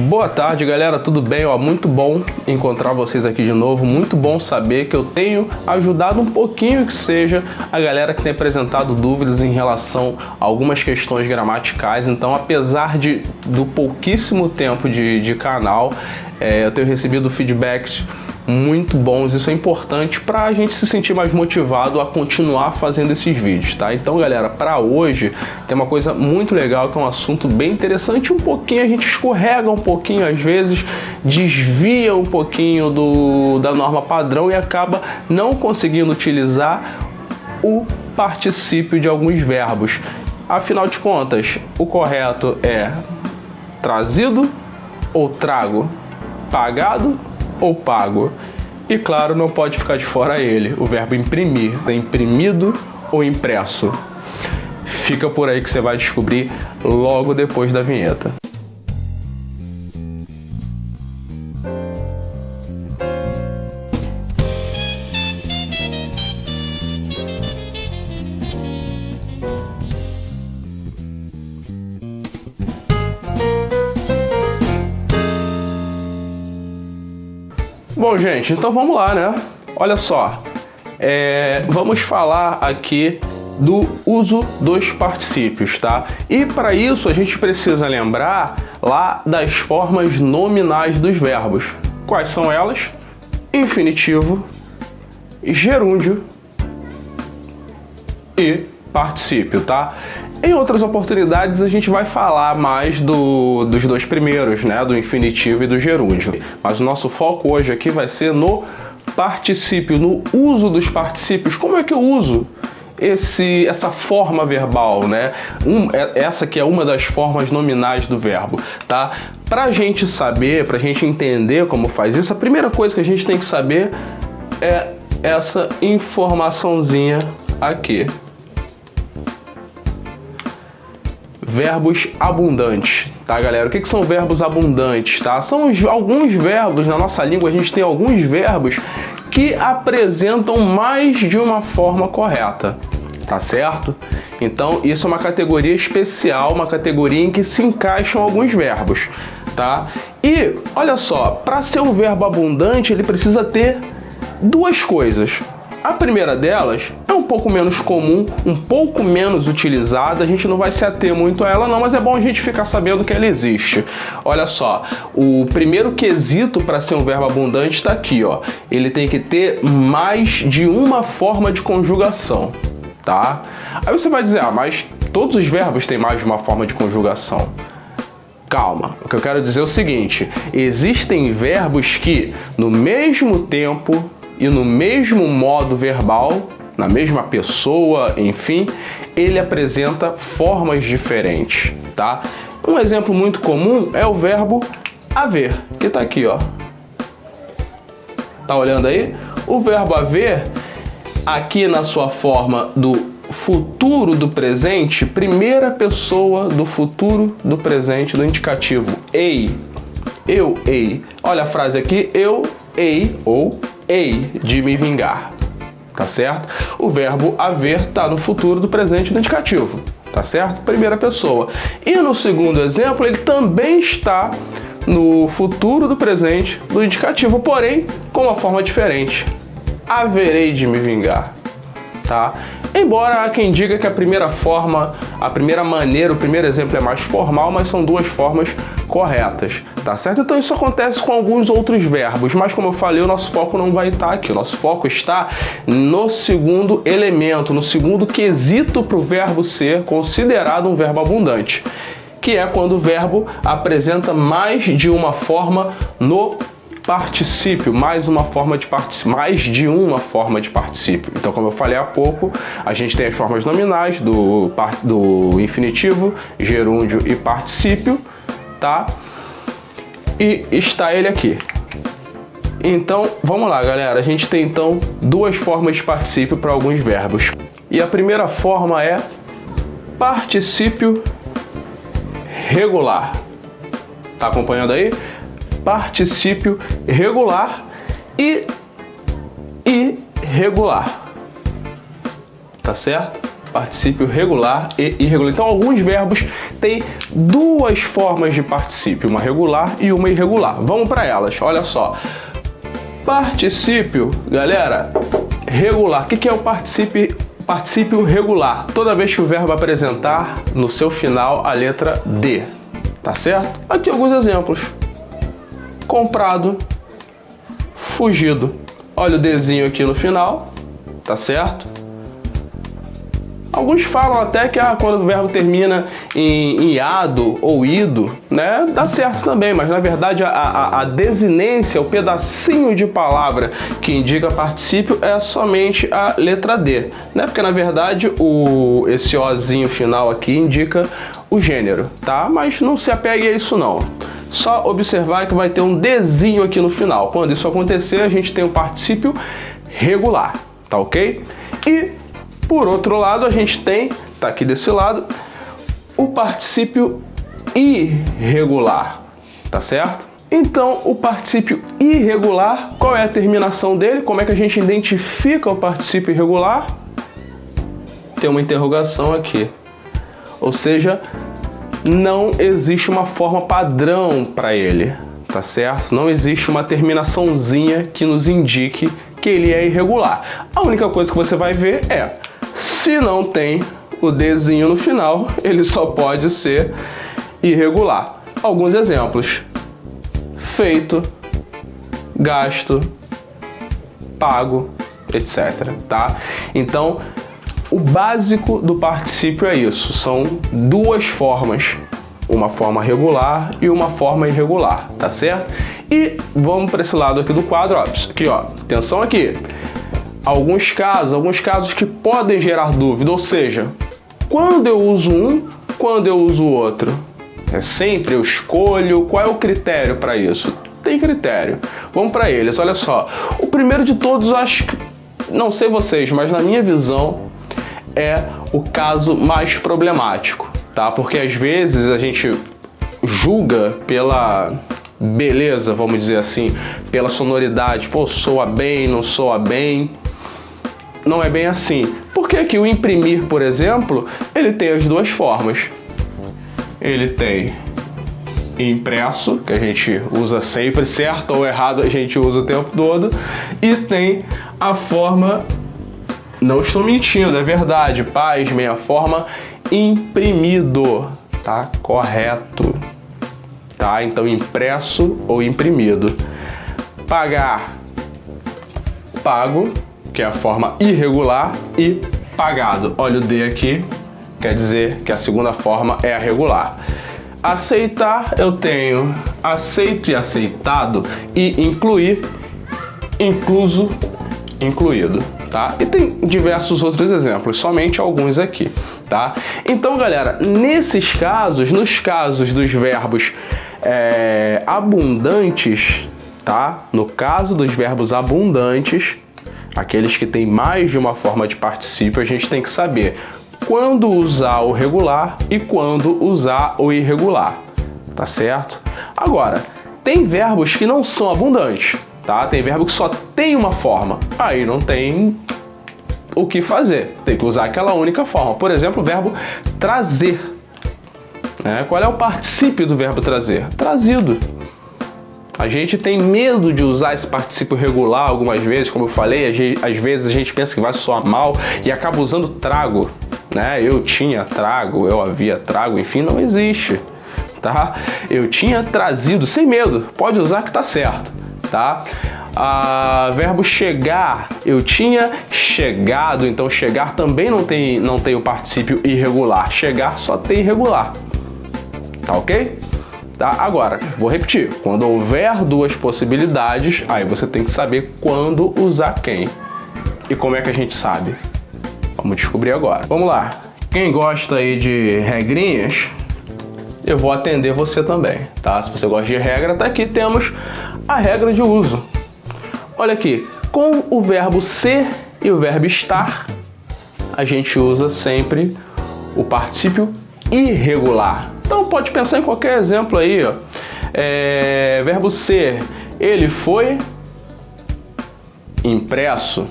Boa tarde, galera, tudo bem? Muito bom encontrar vocês aqui de novo, muito bom saber que eu tenho ajudado um pouquinho que seja a galera que tem apresentado dúvidas em relação a algumas questões gramaticais. Então, apesar do pouquíssimo tempo de canal, eu tenho recebido feedbacks muito bons. Isso é importante para a gente se sentir mais motivado a continuar fazendo esses vídeos, tá? Então, galera, para hoje tem uma coisa muito legal, que é um assunto bem interessante. Um pouquinho a gente escorrega um pouquinho, às vezes desvia um pouquinho da norma padrão e acaba não conseguindo utilizar o particípio de alguns verbos. Afinal de contas, o correto é trazido ou trago, pagado ou pago. E claro, não pode ficar de fora ele, o verbo imprimir, imprimido ou impresso. Fica por aí que você vai descobrir logo depois da vinheta. Bom, gente, então vamos lá, né? Olha só, vamos falar aqui do uso dos particípios, tá? E para isso a gente precisa lembrar lá das formas nominais dos verbos. Quais são elas? Infinitivo, gerúndio e particípio, tá? Em outras oportunidades a gente vai falar mais dos dois primeiros, né? Do infinitivo e do gerúndio. Mas o nosso foco hoje aqui vai ser no particípio, no uso dos particípios. Como é que eu uso essa forma verbal, né? Essa que é uma das formas nominais do verbo, tá? Pra gente saber, pra gente entender como faz isso, a primeira coisa que a gente tem que saber é essa informaçãozinha aqui. Verbos abundantes, tá, galera? O que são verbos abundantes, tá? São alguns verbos, na nossa língua a gente tem alguns verbos que apresentam mais de uma forma correta, tá certo? Então isso é uma categoria especial, uma categoria em que se encaixam alguns verbos, tá? E, olha só, para ser um verbo abundante ele precisa ter duas coisas. A primeira delas é um pouco menos comum, um pouco menos utilizada, a gente não vai se ater muito a ela não, mas é bom a gente ficar sabendo que ela existe. Olha só, o primeiro quesito para ser um verbo abundante está aqui, ó. Ele tem que ter mais de uma forma de conjugação, tá? Aí você vai dizer, mas todos os verbos têm mais de uma forma de conjugação. Calma, o que eu quero dizer é o seguinte, existem verbos que no mesmo tempo e no mesmo modo verbal, na mesma pessoa, enfim, ele apresenta formas diferentes, tá? Um exemplo muito comum é o verbo haver, que tá aqui, ó. Tá olhando aí? O verbo haver, aqui na sua forma do futuro do presente, primeira pessoa do futuro do presente do indicativo, ei, eu, ei. Olha a frase aqui, eu, ei, ou hei de me vingar, tá certo? O verbo haver tá no futuro do presente do indicativo, tá certo? Primeira pessoa. E no segundo exemplo, ele também está no futuro do presente do indicativo, porém com uma forma diferente. Haverei de me vingar, tá? Embora há quem diga que a primeira forma, a primeira maneira, o primeiro exemplo é mais formal, mas são duas formas corretas, tá certo? Então isso acontece com alguns outros verbos, mas como eu falei, o nosso foco não vai estar aqui, o nosso foco está no segundo elemento, no segundo quesito para o verbo ser considerado um verbo abundante, que é quando o verbo apresenta mais de uma forma no particípio, mais de uma forma de particípio. Então, como eu falei há pouco, a gente tem as formas nominais do infinitivo, gerúndio e particípio, tá? E está ele aqui. Então, vamos lá, galera. A gente tem, então, duas formas de particípio para alguns verbos. E a primeira forma é particípio regular. Tá acompanhando aí? Particípio regular e irregular. Tá certo? particípio regular e irregular. Então, alguns verbos têm duas formas de particípio, uma regular e uma irregular. Vamos para elas, olha só. Particípio, galera, regular. O que é o particípio regular? Toda vez que o verbo apresentar no seu final a letra D, tá certo? Aqui alguns exemplos. Comprado, fugido. Olha o Dzinho aqui no final, tá certo? Alguns falam até que quando o verbo termina em iado ou ido, né, dá certo também, mas na verdade a desinência, o pedacinho de palavra que indica particípio é somente a letra D, né? Porque na verdade esse ozinho final aqui indica o gênero, tá? Mas não se apegue a isso não. Só observar que vai ter um Dzinho aqui no final. Quando isso acontecer, a gente tem o particípio regular, tá ok? E por outro lado, a gente tem, tá aqui desse lado, o particípio irregular, tá certo? Então, o particípio irregular, qual é a terminação dele? Como é que a gente identifica o particípio irregular? Tem uma interrogação aqui. Ou seja, não existe uma forma padrão para ele, tá certo? Não existe uma terminaçãozinha que nos indique que ele é irregular. A única coisa que você vai ver é, se não tem o Dzinho no final, ele só pode ser irregular. Alguns exemplos: feito, gasto, pago, etc. Tá? Então, o básico do particípio é isso. São duas formas, uma forma regular e uma forma irregular, tá certo? E vamos para esse lado aqui do quadro, ó. Aqui, ó. Atenção aqui. Alguns casos que podem gerar dúvida, ou seja, quando eu uso um, quando eu uso o outro? É sempre eu escolho? Qual é o critério para isso? Tem critério. Vamos para eles, olha só. O primeiro de todos, acho que, não sei vocês, mas na minha visão, é o caso mais problemático, tá? Porque às vezes a gente julga pela beleza, vamos dizer assim, pela sonoridade, pô, soa bem, não soa bem. Não é bem assim. Porque aqui o imprimir, por exemplo, ele tem as duas formas. Ele tem impresso, que a gente usa sempre, certo ou errado a gente usa o tempo todo, e tem a forma, não estou mentindo, é verdade, pasmem, a forma imprimido, tá? Correto. Tá? Então, impresso ou imprimido. Pagar, pago, que é a forma irregular, e pagado. Olha o D aqui, quer dizer que a segunda forma é a regular. Aceitar, eu tenho aceito e aceitado, e incluir, incluso, incluído, tá? E tem diversos outros exemplos, somente alguns aqui, tá? Então, galera, nesses casos, nos casos dos verbos abundantes, tá? No caso dos verbos abundantes, aqueles que têm mais de uma forma de particípio, a gente tem que saber quando usar o regular e quando usar o irregular, tá certo? Agora, tem verbos que não são abundantes, tá? Tem verbo que só tem uma forma, aí não tem o que fazer, tem que usar aquela única forma. Por exemplo, o verbo trazer. Qual é o particípio do verbo trazer? Trazido. A gente tem medo de usar esse particípio regular algumas vezes, como eu falei, às vezes a gente pensa que vai soar mal e acaba usando trago, né? Eu tinha trago, eu havia trago, enfim, não existe, tá? Eu tinha trazido, sem medo, pode usar que tá certo, tá? Verbo chegar, eu tinha chegado, então chegar também não tem o particípio irregular, chegar só tem irregular, tá ok? Tá? Agora, vou repetir, quando houver duas possibilidades, aí você tem que saber quando usar quem. E como é que a gente sabe? Vamos descobrir agora. Vamos lá, quem gosta aí de regrinhas, eu vou atender você também, tá? Se você gosta de regra, tá aqui, temos a regra de uso. Olha aqui, com o verbo ser e o verbo estar, a gente usa sempre o particípio irregular. Então pode pensar em qualquer exemplo aí, ó. Verbo ser, ele foi impresso,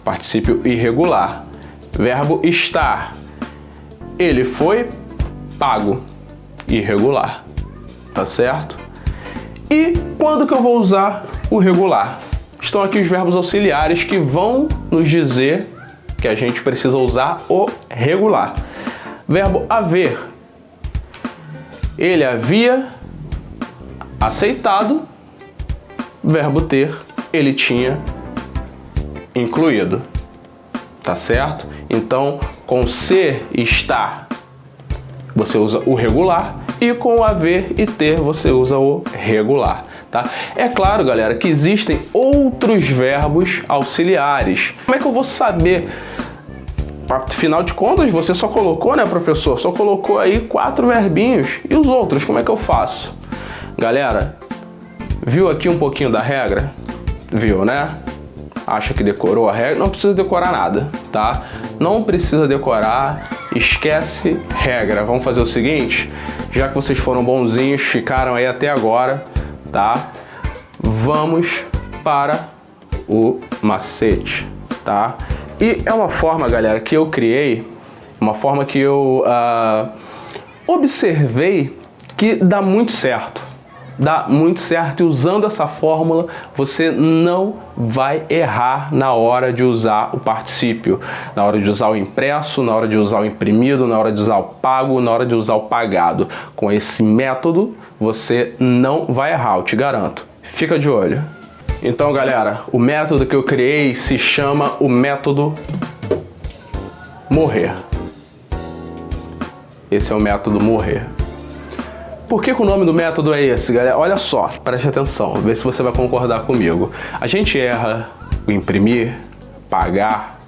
particípio irregular. Verbo estar. Ele foi pago. Irregular. Tá certo? E quando que eu vou usar o regular? Estão aqui os verbos auxiliares que vão nos dizer que a gente precisa usar o regular. Verbo haver. Ele havia aceitado. Verbo ter. Ele tinha incluído. Tá certo? Então, com ser e estar, você usa o regular. E com o haver e ter, você usa o regular. Tá? É claro, galera, que existem outros verbos auxiliares. Como é que eu vou saber? Afinal de contas, você só colocou, né, professor? Só colocou aí 4 verbinhos. E os outros, como é que eu faço? Galera, viu aqui um pouquinho da regra? Viu, né? Acha que decorou a regra? Não precisa decorar nada, tá? Não precisa decorar, esquece regra. Vamos fazer o seguinte, já que vocês foram bonzinhos, ficaram aí até agora, tá? Vamos para o macete, tá? E é uma forma, galera, que eu criei, uma forma que eu observei que dá muito certo. Dá muito certo, e usando essa fórmula você não vai errar na hora de usar o particípio, na hora de usar o impresso, na hora de usar o imprimido, na hora de usar o pago, na hora de usar o pagado. Com esse método você não vai errar, eu te garanto. Fica de olho. Então, galera, o método que eu criei se chama o método morrer. Esse é o método morrer. Por que o nome do método é esse, galera? Olha só, preste atenção, vê se você vai concordar comigo. A gente erra o imprimir, pagar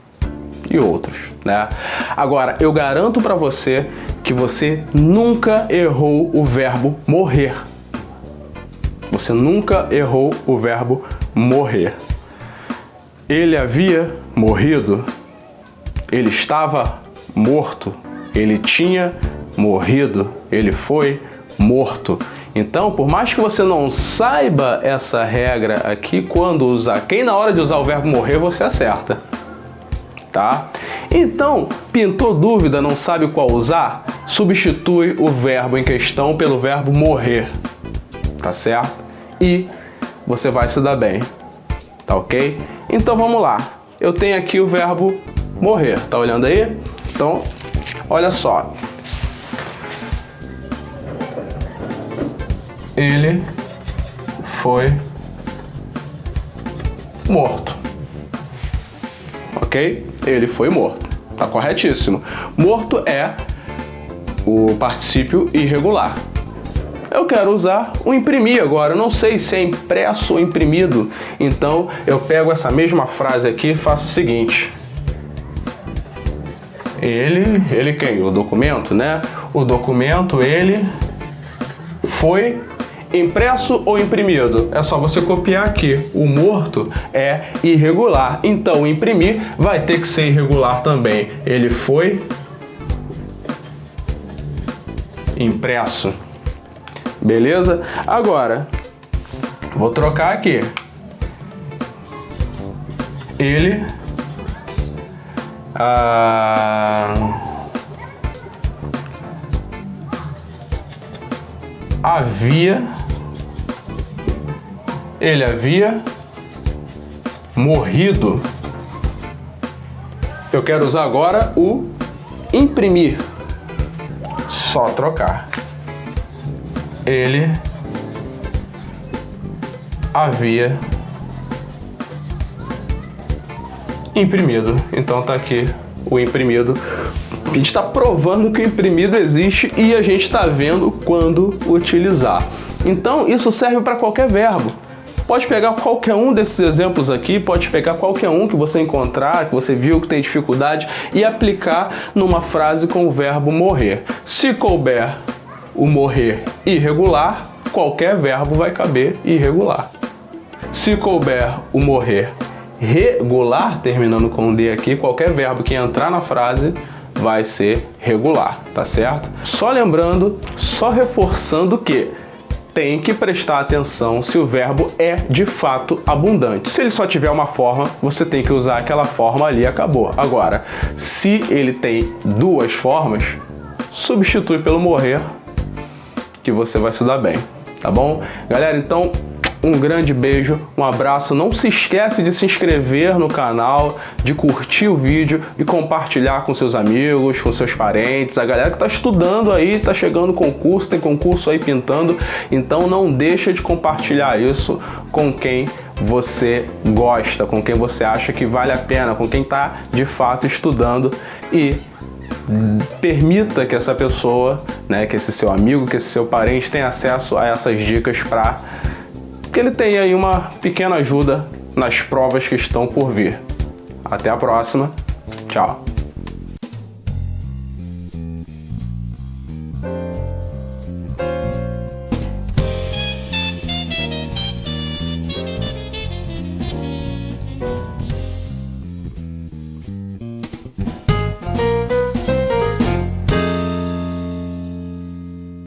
e outros, né? Agora, eu garanto para você que você nunca errou o verbo morrer. Você nunca errou o verbo morrer. Ele havia morrido, ele estava morto, ele tinha morrido, ele foi morto. Então, por mais que você não saiba essa regra aqui, quando usar quem, na hora de usar o verbo morrer, você acerta, tá? Então, pintou dúvida, não sabe qual usar? Substitui o verbo em questão pelo verbo morrer, tá certo? E você vai se dar bem, tá ok? Então vamos lá, eu tenho aqui o verbo morrer, tá olhando aí? Então, olha só. Ele foi morto. Ok? Ele foi morto. Tá corretíssimo. Morto é o particípio irregular. Eu quero usar o imprimir agora. Eu não sei se é impresso ou imprimido. Então eu pego essa mesma frase aqui e faço o seguinte. Ele quem? O documento, né? O documento, ele foi impresso ou imprimido? É só você copiar aqui. O morto é irregular, então o imprimir vai ter que ser irregular também. Ele foi impresso. Beleza? Agora, vou trocar aqui. Ele ele havia morrido. Eu quero usar agora o imprimir. Só trocar. Ele havia imprimido. Então tá aqui o imprimido. A gente está provando que o imprimido existe e a gente está vendo quando utilizar. Então isso serve para qualquer verbo. Pode pegar qualquer um desses exemplos aqui, pode pegar qualquer um que você encontrar, que você viu que tem dificuldade e aplicar numa frase com o verbo morrer. Se couber o morrer irregular, qualquer verbo vai caber irregular. Se couber o morrer regular, terminando com D aqui, qualquer verbo que entrar na frase vai ser regular, tá certo? Só lembrando, só reforçando que tem que prestar atenção se o verbo é de fato abundante. Se ele só tiver uma forma, você tem que usar aquela forma ali e acabou. Agora, se ele tem duas formas, substitui pelo morrer, que você vai se dar bem, tá bom? Galera, então, um grande beijo, um abraço. Não se esquece de se inscrever no canal, de curtir o vídeo e compartilhar com seus amigos, com seus parentes, a galera que está estudando aí, está chegando concurso, tem concurso aí pintando, então não deixa de compartilhar isso com quem você gosta, com quem você acha que vale a pena, com quem está de fato estudando, e permita que essa pessoa, né, que esse seu amigo, que esse seu parente tenha acesso a essas dicas para que ele tenha aí uma pequena ajuda nas provas que estão por vir. Até a próxima. Tchau.